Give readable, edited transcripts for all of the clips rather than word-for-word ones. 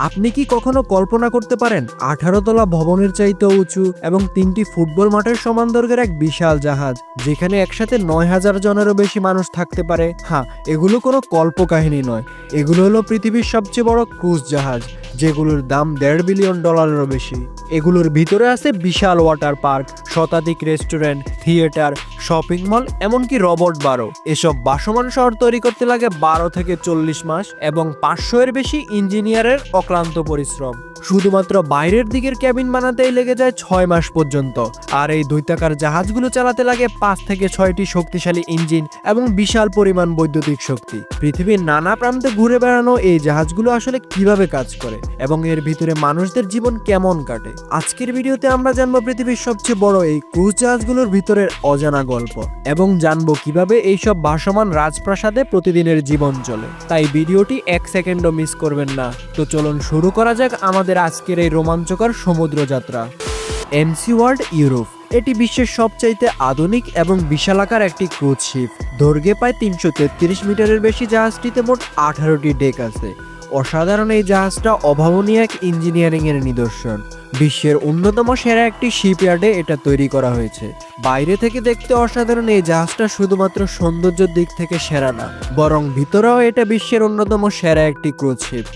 আপনি কি কখনো কল্পনা করতে পারেন 18 তলা ভবনের চাইতেও উঁচু এবং 3টি ফুটবল মাঠের সমান দৈর্ঘ্যের এক বিশাল জাহাজ যেখানে একসাথে 9000 জনেরও বেশি মানুষ থাকতে পারে? হ্যাঁ, এগুলো কোনো কল্পকাহিনী নয়, এগুলো হলো পৃথিবীর সবচেয়ে বড় ক্রুজ জাহাজ যেগুলোর দাম $1.5 বিলিয়ন বেশি। এগুলোর ভিতরে আছে বিশাল ওয়াটার পার্ক, শতাধিক রেস্টুরেন্ট, থিয়েটার, শপিং মল, এমনকি রোবট বারও। এসব ভাসমান শহর তৈরি করতে লাগে 12 থেকে 40 মাস এবং 500 এর বেশি ইঞ্জিনিয়ারের অক্লান্ত পরিশ্রম। শুধুমাত্র বাইরের দিকের ক্যাবিন বানাতেই লেগে যায় 6 মাস পর্যন্ত। আর এই দৈত্যাকার জাহাজগুলো চালাতে লাগে 5 থেকে 6টি শক্তিশালী ইঞ্জিন এবং বিশাল পরিমাণ বৈদ্যুতিক শক্তি। পৃথিবীর নানা প্রান্তে ঘুরে বেড়ানো এই জাহাজগুলো আসলে কিভাবে কাজ করে এবং এর ভিতরে মানুষদের জীবন কেমন কাটে। আজকের ভিডিওতে আমরা জানবো পৃথিবীর সবচেয়ে বড় এই ক্রুজ জাহাজগুলোর ভিতরের অজানা গল্প এবং জানবো কিভাবে এইসব ভাসমান রাজপ্রাসাদে প্রতিদিনের জীবন চলে। তাই ভিডিওটি 1 সেকেন্ডও মিস করবেন না। তো চলুন শুরু করা যাক আমাদের আজকের এই রোমাঞ্চকর সমুদ্র যাত্রা। এমসি ওয়ার্ল্ড ইউরোপ এটি বিশ্বের সবচাইতে আধুনিক এবং বিশালাকার একটি ক্রুজ শিপ। দৈর্ঘ্যে প্রায় 333 মিটারের বেশি জাহাজটিতে মোট 18টি ডেক আছে। অসাধারণ এই জাহাজটা অভাবনীয় এক ইঞ্জিনিয়ারিং এর নিদর্শন। বিশ্বের অন্যতম সেরা একটি শিপইয়ার্ডে এটা তৈরি করা হয়েছে। বাইরে থেকে দেখতে অসাধারণ এই জাহাজটা শুধুমাত্র সৌন্দর্যের দিক থেকে সেরা না, বরং ভিতরেও এটা বিশ্বের অন্যতম সেরা একটি ক্রুজ শিপ।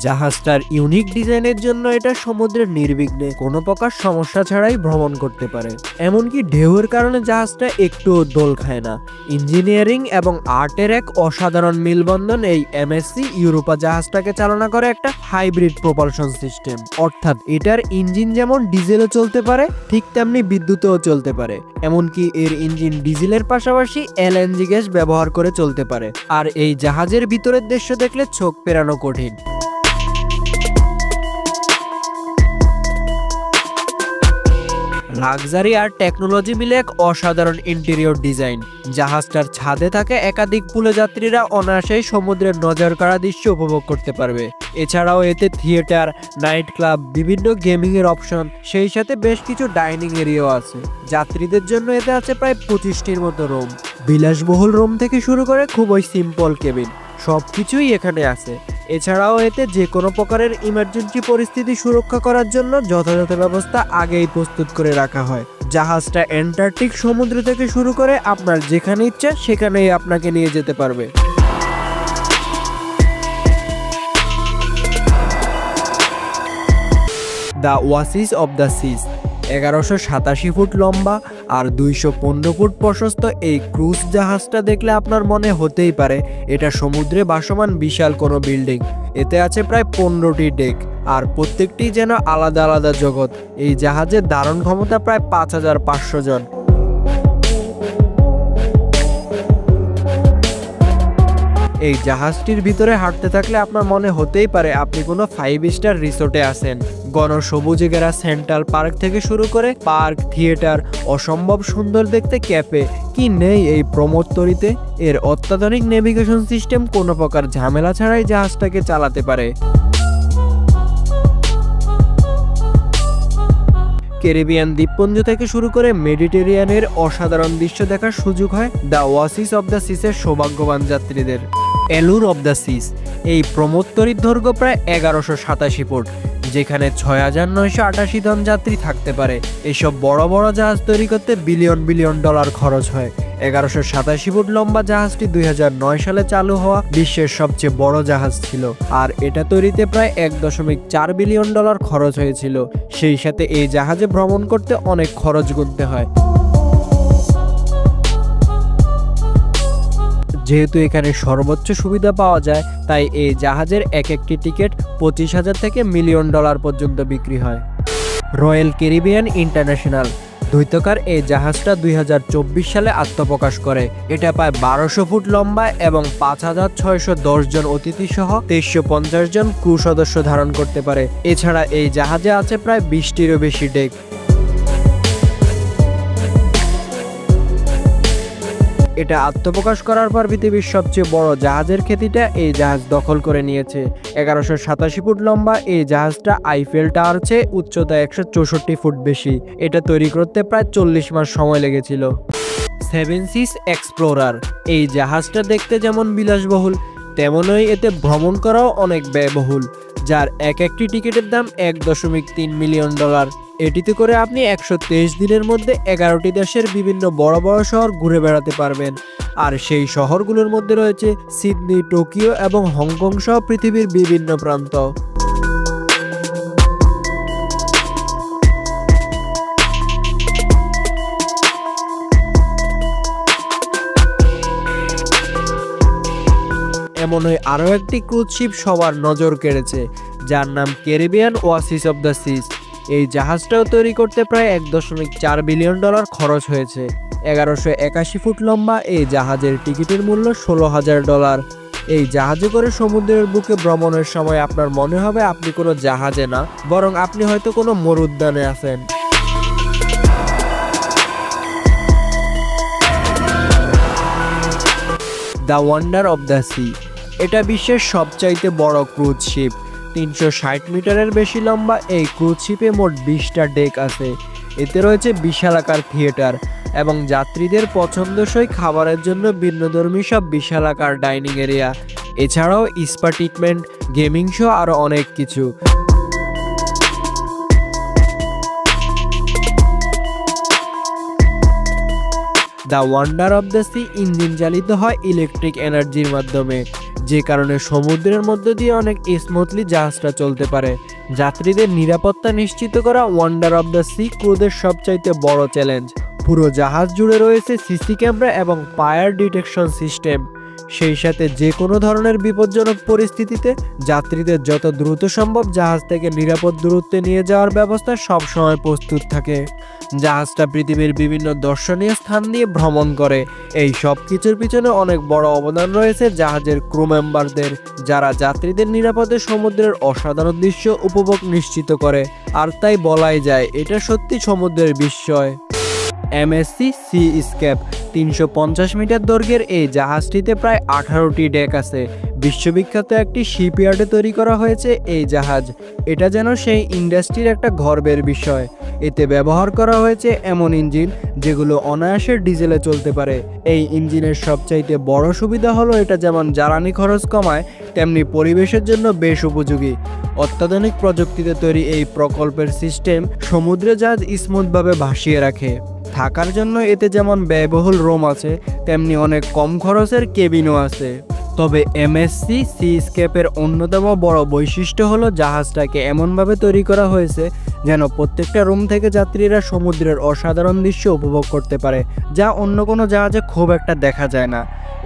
জাহাজটার ইউনিক ডিজাইনের জন্য এটা সমুদ্রের নির্বিঘ্নে কোনো প্রকার সমস্যা ছাড়াই ভ্রমণ করতে পারে। এমনকি ঢেউয়ের কারণে জাহাজটা একটুও দোল খায় না। ইঞ্জিনিয়ারিং এবং আর্টের এক অসাধারণ মিলবন্ধন এই এমএসসি ইউরোপা জাহাজটাকে চালনা করে একটা হাইব্রিড প্রপালশন সিস্টেম। অর্থাৎ এটার ইঞ্জিন যেমন ডিজেলও চলতে পারে ঠিক তেমনি বিদ্যুতেও চলতে পারে। এমনকি এর ইঞ্জিন ডিজেলের পাশাপাশি এলএনজি গ্যাস ব্যবহার করে চলতে পারে। আর এই জাহাজের ভিতরের দৃশ্য দেখলে চোখ ফেরানো কঠিন। লাক্সারি আর টেকনোলজি মিলে এক অসাধারণ ইন্টেরিয়র ডিজাইন। জাহাজটার ছাদে থাকে একাধিক পুলে যাত্রীরা অনায়াসেই সমুদ্রের নজর কাড়া দৃশ্য উপভোগ করতে পারবে। এছাড়াও এতে থিয়েটার, নাইট ক্লাব, বিভিন্ন গেমিং এর অপশন, সেই সাথে বেশ কিছু ডাইনিং এরিয়াও আছে। যাত্রীদের জন্য এতে আছে প্রায় 25টির মতো রুম। বিলাসবহুল রুম থেকে শুরু করে খুবই সিম্পল কেবিন, সবকিছুই এখানে আছে। এছাড়াও এতে যে কোনো প্রকারের ইমার্জেন্সি পরিস্থিতি সুরক্ষা করার জন্য যথাযথ ব্যবস্থা আগেই প্রস্তুত করে রাখা হয়। জাহাজটা অ্যান্টার্কটিক সমুদ্র থেকে শুরু করে আপনার যেখানে ইচ্ছা সেখানেই আপনাকে নিয়ে যেতে পারবে। The oasis of the seas 1187 foot লম্বা আর 215 ফুট প্রশস্ত এই ক্রুজ জাহাজটা দেখলে আপনার মনে হতেই পারে এটা সমুদ্রে ভাসমান বিশাল কোনো বিল্ডিং। এতে আছে প্রায় 15টি ডেক আর প্রত্যেকটি যেন আলাদা আলাদা জগৎ। এই জাহাজের ধারণ ক্ষমতা প্রায় 5500 জন। এই জাহাজটির ভিতরে হাঁটতে থাকলে আপনার মনে হতেই পারে আপনি কোনো 5 স্টার রিসোর্টে আছেন। গণসবুজে ঘেরা সেন্ট্রাল পার্ক থেকে শুরু করে পার্ক, থিয়েটার, অসম্ভব সুন্দর দেখতে ক্যাফে কি নেই এই প্রমোদতরীতে। এর অত্যাধুনিক নেভিগেশন সিস্টেম কোনো প্রকার ঝামেলা ছাড়াই জাহাজটাকে চালাতে পারে। ক্যারিবিয়ান দ্বীপপুঞ্জ থেকে শুরু করে মেডিটেরিয়ানের অসাধারণ দৃশ্য দেখার সুযোগ হয় দ্য ওয়াসিস অব দ্য সিসের সৌভাগ্যবান যাত্রীদের। এলুর অব দ্য সিস এই প্রমোদতরীর দৈর্ঘ্য প্রায় 1187 ফুট, যেখানে 6988 জন যাত্রী থাকতে পারে। এসব বড় বড় জাহাজ তৈরি করতে বিলিয়ন বিলিয়ন ডলার খরচ হয়। 1187 ফুট লম্বা জাহাজটি 2009 সালে চালু হওয়া বিশ্বের সবচেয়ে বড় জাহাজ ছিল আর এটা তৈরিতে প্রায় $1.4 বিলিয়ন খরচ হয়েছিল। সেই সাথে এই জাহাজে ভ্রমণ করতে অনেক খরচ গুনতে হয়। যেহেতু এখানে সর্বোচ্চ সুবিধা পাওয়া যায় তাই এই জাহাজের একটি টিকিট $25,000 থেকে $1 মিলিয়ন পর্যন্ত বিক্রি হয়। রয়্যাল ক্যারিবিয়ান ইন্টারন্যাশনাল দৈত্যাকার এই জাহাজটা 2024 সালে আত্মপ্রকাশ করে। এটা প্রায় 1200 ফুট লম্বা এবং 5610 জন অতিথি সহ 2350 জন ক্রু সদস্য ধারণ করতে পারে। এছাড়া এই জাহাজে আছে প্রায় 20টিরও বেশি ডেক। এটা আত্মপ্রকাশ করার পর পৃথিবীর সবচেয়ে বড় জাহাজের খ্যাতিটা এই জাহাজ দখল করে নিয়েছে। 1187 ফুট লম্বা এই জাহাজটা আইফেল টাওয়ার চেয়ে উচ্চতা 164 ফুট বেশি। এটা তৈরি করতে প্রায় 40 মাস সময় লেগেছিল। Seven seas explorer. এই জাহাজটা দেখতে যেমন বিলাসবহুল, তেমনই এতে ভ্রমণ করাও অনেক ব্যয়বহুল, যার একটি টিকিটের দাম $1.3 মিলিয়ন। এটিতে করে আপনি 123 দিনের মধ্যে 11টি দেশের বিভিন্ন বড় বড় শহর ঘুরে বেড়াতে পারবেন। আর সেই শহরগুলোর মধ্যে রয়েছে সিডনি, টোকিও এবং হংকং সহ পৃথিবীর বিভিন্ন প্রান্ত। এমনই আরও একটি ক্রুজ শিপ সবার নজর কেড়েছে, যার নাম ক্যারিবিয়ান ওয়াসিস অব দ্য সিজ। এই জাহাজটাও তৈরি করতে প্রায় $1.4 বিলিয়ন খরচ হয়েছে। 1181 ফুট লম্বা এই জাহাজের টিকিটের মূল্য $16,000। এই জাহাজে করে সমুদ্রের বুকে ভ্রমণের সময় আপনার মনে হবে আপনি কোনো জাহাজে না, বরং আপনি হয়তো কোনো মরুদ্যানে আছেন। The wonder of the sea, এটা বিশ্বের সবচাইতে বড় ক্রুজ শিপ। 360 মিটারের বেশি লম্বা এই ক্রুজ শিপে মোট 20টা ডেক আছে। এতে রয়েছে বিশালাকার থিয়েটার এবং যাত্রীদের পছন্দসই খাবারের জন্য ভিন্নধর্মী সব বিশালাকার ডাইনিং এরিয়া, এছাড়াও স্পা ট্রিটমেন্ট, গেমিং শো আরও অনেক কিছু। The wonder of the sea engine চালিত হয় ইলেকট্রিক এনার্জির মাধ্যমে, যে কারণে সমুদ্রের মধ্য দিয়ে অনেক স্মুথলি জাহাজটা চলতে পারে। যাত্রীদের নিরাপত্তা নিশ্চিত করা ওয়ান্ডার অব দ্য সি ক্রুদের সবচাইতে বড় চ্যালেঞ্জ। পুরো জাহাজ জুড়ে রয়েছে সিসি ক্যামেরা এবং ফায়ার ডিটেকশন সিস্টেম। সেই সাথে যে কোনো ধরনের বিপজ্জনক পরিস্থিতিতে যাত্রীদের যত দ্রুত সম্ভব জাহাজ থেকে নিরাপদ দূরত্বে নিয়ে যাওয়ার ব্যবস্থা সবসময় প্রস্তুত থাকে। জাহাজটা পৃথিবীর বিভিন্ন দর্শনীয় স্থান দিয়ে ভ্রমণ করে। এই সব কিছুর পিছনে অনেক বড় অবদান রয়েছে জাহাজের ক্রু মেম্বারদের, যারা যাত্রীদের নিরাপদে সমুদ্রের অসাধারণ দৃশ্য উপভোগ নিশ্চিত করে। আর তাই বলাই যায় এটা সত্যি সমুদ্রের বিস্ময়। এমএসসি সি স্কেপ 350 মিটার দৈর্ঘ্যের এই জাহাজটিতে প্রায় 18টি ডেক আছে। বিশ্ববিখ্যাত একটি শিপইয়ার্ডে তৈরি করা হয়েছে এই জাহাজ। এটা যেন সেই ইন্ডাস্ট্রির একটা গর্বের বিষয়। এতে ব্যবহার করা হয়েছে এমন ইঞ্জিন যেগুলো অনায়াসে ডিজেলে চলতে পারে। এই ইঞ্জিনের সবচাইতে বড় সুবিধা হলো এটা যেমন জ্বালানি খরচ কমায়, তেমনি পরিবেশের জন্য বেশ উপযোগী। অত্যাধুনিক প্রযুক্তিতে তৈরি এই প্রকল্পের সিস্টেম সমুদ্রে জাহাজ স্মুথভাবে ভাসিয়ে রাখে। থাকার জন্য এতে যেমন ব্যয়বহুল রুম আছে, তেমনি অনেক কম খরচের কেবিনও আছে। তবে এমএসসি সি স্কেপের অন্যতম বড় বৈশিষ্ট্য হলো জাহাজটাকে এমনভাবে তৈরি করা হয়েছে যেন প্রত্যেকটা রুম থেকে যাত্রীরা সমুদ্রের অসাধারণ দৃশ্য উপভোগ করতে পারে, যা অন্য কোনো জাহাজে খুব একটা দেখা যায় না।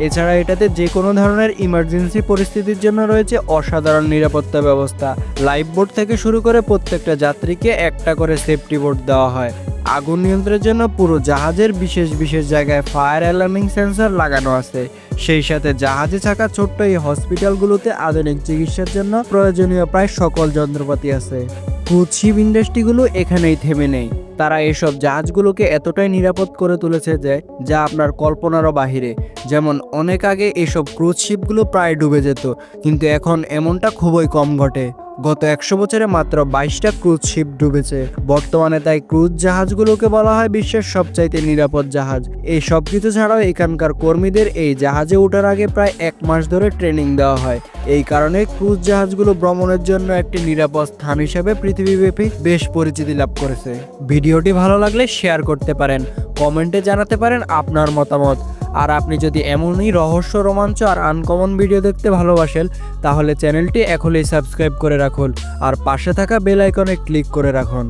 এছাড়া এটাতে যে কোনো ধরনের ইমার্জেন্সি পরিস্থিতির জন্য রয়েছে অসাধারণ নিরাপত্তা ব্যবস্থা। লাইফ বোট থেকে শুরু করে প্রত্যেকটা যাত্রীকে একটা করে সেফটি বোট দেওয়া হয়। আগুন নিয়ন্ত্রণের জন্য পুরো জাহাজের বিশেষ বিশেষ জায়গায় ফায়ার অ্যালার্মিং সেন্সর লাগানো আছে। সেই সাথে জাহাজে থাকা ছোট্ট এই হসপিটালগুলোতে আধুনিক চিকিৎসার জন্য প্রয়োজনীয় প্রায় সকল যন্ত্রপাতি আছে। ক্রুজ শিপ ইন্ডাস্ট্রিগুলো এখানেই থেমে নেই। তারা এসব জাহাজগুলোকে এতটাই নিরাপদ করে তুলেছে যে যা আপনার কল্পনারও বাহিরে। যেমন অনেক আগে এসব ক্রুজ শিপগুলো প্রায় ডুবে যেত, কিন্তু এখন এমনটা খুবই কম ঘটে। গত 100 বছরে মাত্র 22টা ক্রুজ শিপ ডুবেছে। বর্তমানে তাই ক্রুজ জাহাজগুলোকে বলা হয় বিশ্বের সবচাইতে নিরাপদ জাহাজ। এই সব কিছু ছাড়াও এখানকার কর্মীদের এই জাহাজে ওঠার আগে প্রায় 1 মাস ধরে ট্রেনিং দেওয়া হয়। এই কারণে ক্রুজ জাহাজগুলো ভ্রমণের জন্য একটি নিরাপদ স্থান হিসেবে পৃথিবীব্যাপী বেশ পরিচিতি লাভ করেছে। ভিডিওটি ভালো লাগলে শেয়ার করতে পারেন, কমেন্টে জানাতে পারেন আপনার মতামত। আর আপনি যদি এমনই রহস্য, রোমাঞ্চ আর আনকমন ভিডিও দেখতে ভালোবাসেন, তাহলে চ্যানেলটি এখনই সাবস্ক্রাইব করে রাখুন আর পাশে থাকা বেল আইকনে ক্লিক করে রাখুন।